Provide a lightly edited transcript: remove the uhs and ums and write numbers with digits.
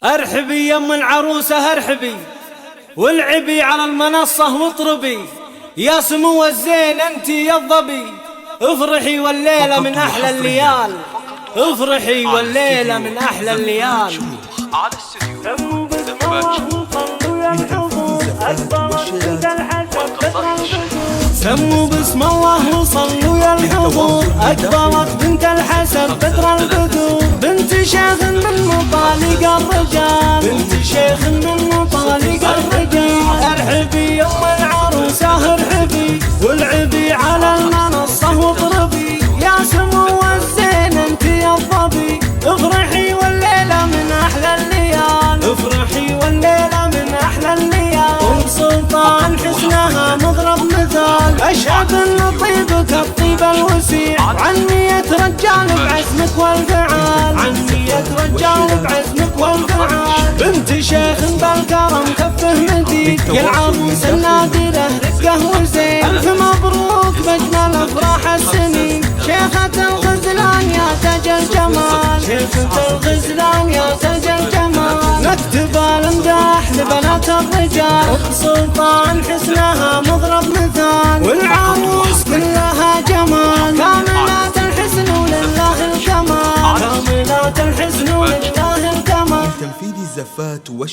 ارحبي يم العروسة ارحبي، والعبي على المنصة واطربي، يا سمو الزين انتي يا الظبي، افرحي والليلة من احلى الليال، افرحي والليلة من احلى الليال. سموا باسم الله وصلوا يا الحضور، أكبرت بنت الحسن بدر البدور. سموا باسم الله وصلوا يا الحضور، أكبرت بنت الحسن بدر البدور، بنت شيخ من مطالق الرجال، بنت شيخ من مطالق الرجال. ارحبي يم العروسة ارحبي، والعبي على المنصة واطربي، يا سمو الزين انتي يا الظبي، افرحي والليلة من احلى الليال، افرحي والليلة من احلى الليال. ام سلطان حسنها مضرب مثال، اشهد ان طيبك الطيب الوسيع، عن 100 رجال بعزمك والفعال، عن 100 رجال بعزمك والفعال. بنت شيخ بالكرم كفه مديد، يا العروس النادرة رقه وزين، الف مبروك باجمل افراح السنين، شيخة الغزلان يا تاج الجمال، شيخة الغزلان يا تاج الجمال. نكتب الامداح لبنات الرجال، ام سلطان حسنها مضرب مثال، والعروس كلها جمال، كاملات الحسن ولله الكمال، كاملات الحسن ولله الكمال. تنفيذ الزفات والشيء